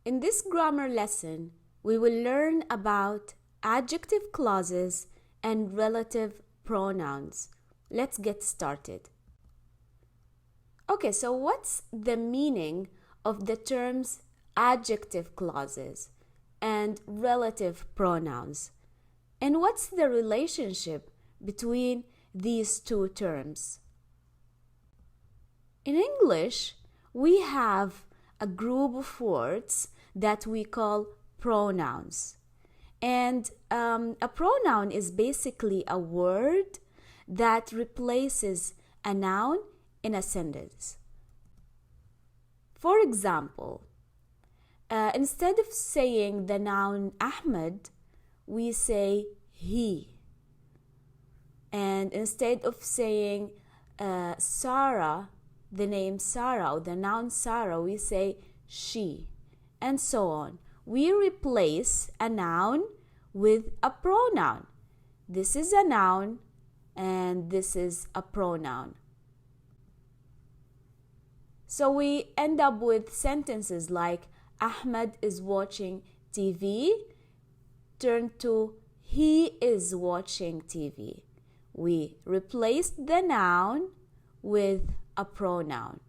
In this grammar lesson, we will learn about adjective clauses and relative pronouns. Let's get started. Okay, so what's the meaning of the terms adjective clauses and relative pronouns? And what's the relationship between these two terms? In English, we have a group of words that we call pronouns. And a pronoun is basically a word that replaces a noun in a sentence. For example, instead of saying the noun Ahmed, we say he. And instead of saying Sarah, the name Sarah or the noun Sarah, we say she, and so on. We replace a noun with a pronoun. This is a noun and this is a pronoun. So we end up with sentences like Ahmed is watching TV turned to he is watching TV. We replaced the noun with a pronoun.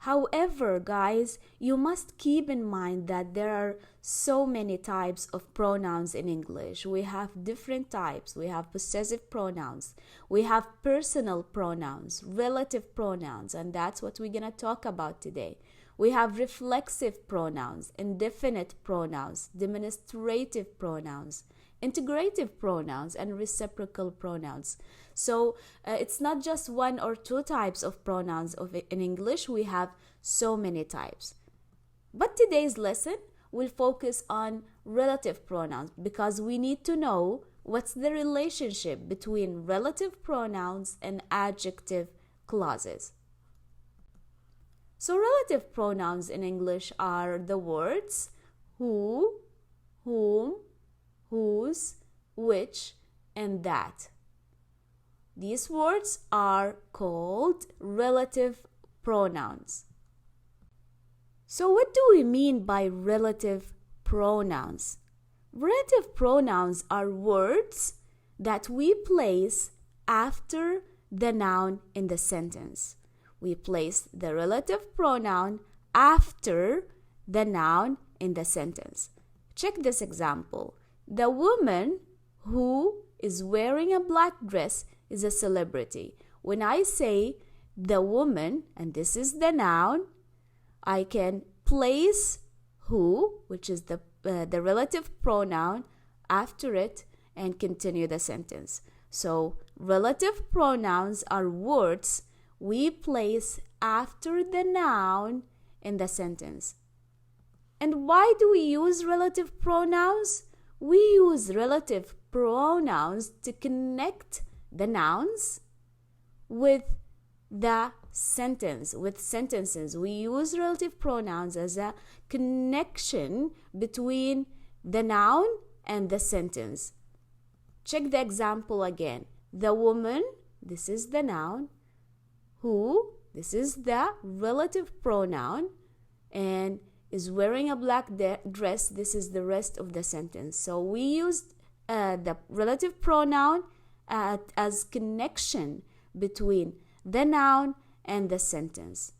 However, guys, you must keep in mind that there are so many types of pronouns in English. We have different types. We have possessive pronouns. We have personal pronouns, relative pronouns, and that's what we're going to talk about today. We have reflexive pronouns, indefinite pronouns, demonstrative pronouns, integrative pronouns, and reciprocal pronouns. So it's not just one or two types of pronouns in English. We have so many types. But today's lesson will focus on relative pronouns because we need to know what's the relationship between relative pronouns and adjective clauses. So relative pronouns in English are the words who, whom, whose, which, and that. These words are called relative pronouns. So what do we mean by relative pronouns? Relative pronouns are words that we place after the noun in the sentence. We place the relative pronoun after the noun in the sentence. Check this example. The woman who is wearing a black dress is a celebrity. When I say the woman, and this is the noun, I can place who, which is the relative pronoun, after it and continue the sentence. So relative pronouns are words we place after the noun in the sentence. And why do we use relative pronouns? We use relative pronouns to connect the nouns with the sentence, with sentences. We use relative pronouns as a connection between the noun and the sentence. Check the example again. The woman, this is the noun. Who, this is the relative pronoun, and is wearing a black dress, this is the rest of the sentence. So we used the relative pronoun as connection between the noun and the sentence.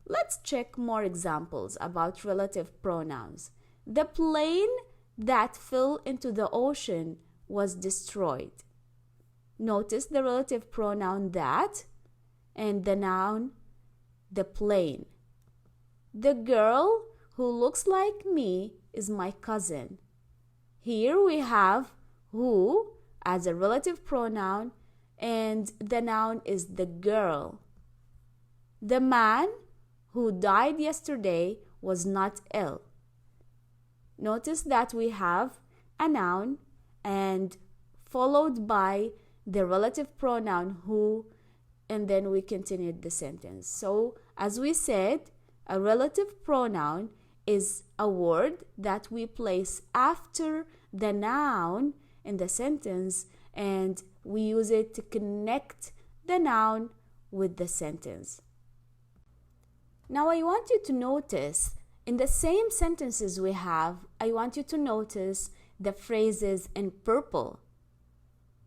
Let's check more examples about relative pronouns. The plane that fell into the ocean was destroyed. Notice the relative pronoun that and the noun the plane. The girl who looks like me is my cousin. Here we have who as a relative pronoun and the noun is the girl. The man who died yesterday was not ill. Notice that we have a noun and followed by the relative pronoun who, and then we continued the sentence. So as we said, a relative pronoun is a word that we place after the noun in the sentence and we use it to connect the noun with the sentence. Now I want you to notice in the same sentences we have, I want you to notice the phrases in purple.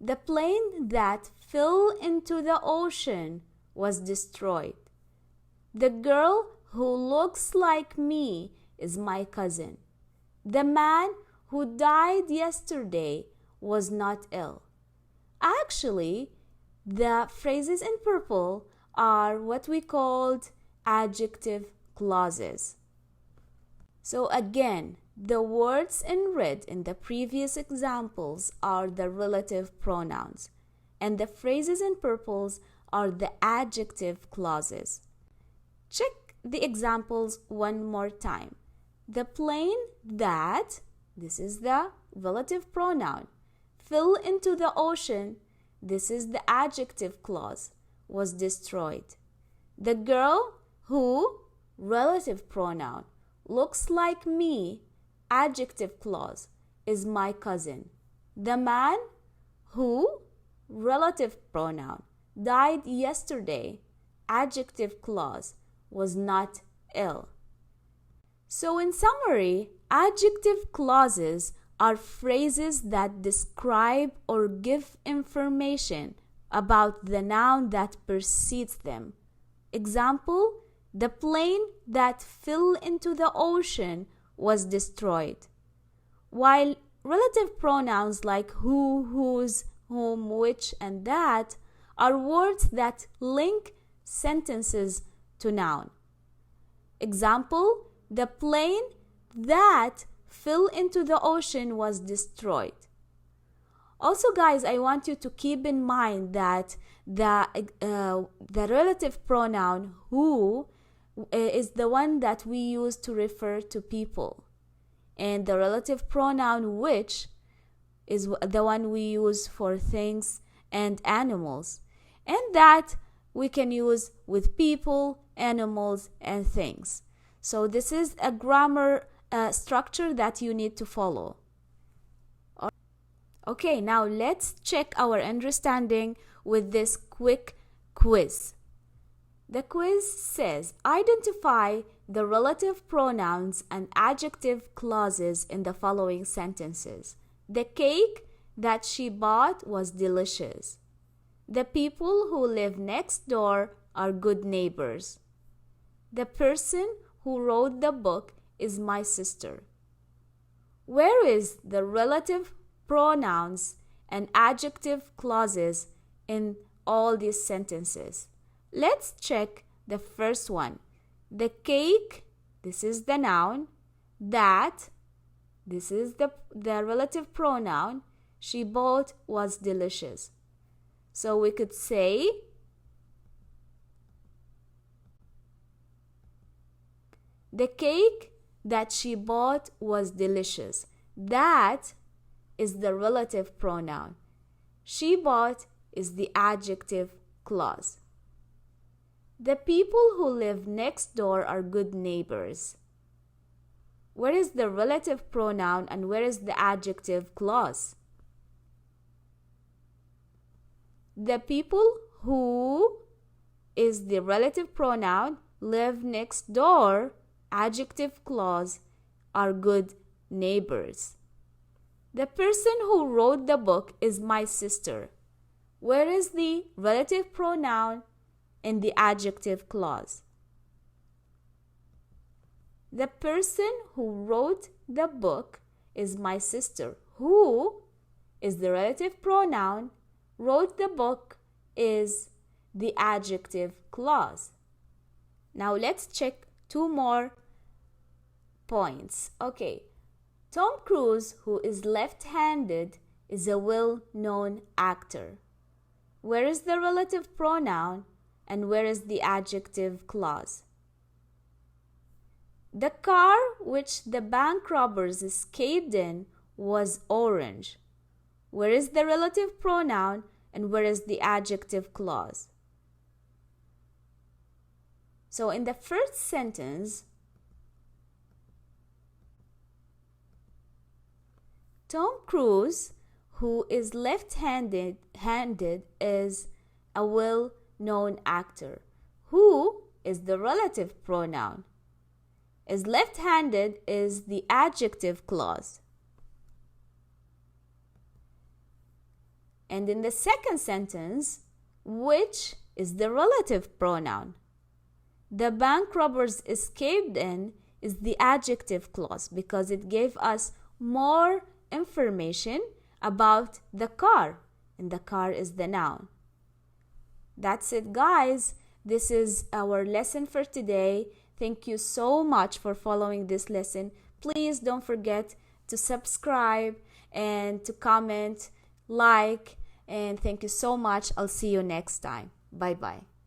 The plane that fell into the ocean was destroyed. The girl who looks like me is my cousin. The man who died yesterday was not ill. Actually, the phrases in purple are what we called adjective clauses. So again, the words in red in the previous examples are the relative pronouns, and the phrases in purples are the adjective clauses. Check the examples one more time. The plane that, this is the relative pronoun, fell into the ocean, this is the adjective clause, was destroyed. The girl who, relative pronoun, looks like me, adjective clause, is my cousin. The man who, relative pronoun, died yesterday, adjective clause, was not ill. So in summary, adjective clauses are phrases that describe or give information about the noun that precedes them. Example, the plane that fell into the ocean was destroyed. While relative pronouns like who, whose, whom, which, and that are words that link sentences to noun. Example, the plane that fell into the ocean was destroyed. Also, guys, I want you to keep in mind that the relative pronoun who is the one that we use to refer to people, and the relative pronoun which is the one we use for things and animals, and that we can use with people, animals, and things. So this is a grammar structure that you need to follow. Okay, now let's check our understanding with this quick quiz. The quiz says, identify the relative pronouns and adjective clauses in the following sentences. The cake that she bought was delicious. The people who live next door are good neighbors. The person who wrote the book is my sister. Where is the relative pronouns and adjective clauses in all these sentences? Let's check the first one. The cake, this is the noun. That, this is the relative pronoun. She bought was delicious. So we could say the cake that she bought was delicious. That is the relative pronoun. She bought is the adjective clause. The people who live next door are good neighbors. Where is the relative pronoun and where is the adjective clause? The people who is the relative pronoun, live next door, adjective clause, are good neighbors. The person who wrote the book is my sister. Where is the relative pronoun in the adjective clause? The person who wrote the book is my sister. Who is the relative pronoun, wrote the book is the adjective clause. Now let's check two more points. Okay. Tom Cruise, who is left-handed, is a well-known actor. Where is the relative pronoun and where is the adjective clause? The car which the bank robbers escaped in was orange. Where is the relative pronoun and where is the adjective clause? So in the first sentence, Tom Cruise, who is left-handed, is a well-known actor. Who is the relative pronoun. Is left-handed is the adjective clause. And in the second sentence, which is the relative pronoun. The bank robbers escaped in is the adjective clause because it gave us more information about the car, and the car is the noun. That's it, guys. This is our lesson for today. Thank you so much for following this lesson. Please don't forget to subscribe and to comment, like, and thank you so much. I'll see you next time. Bye-bye.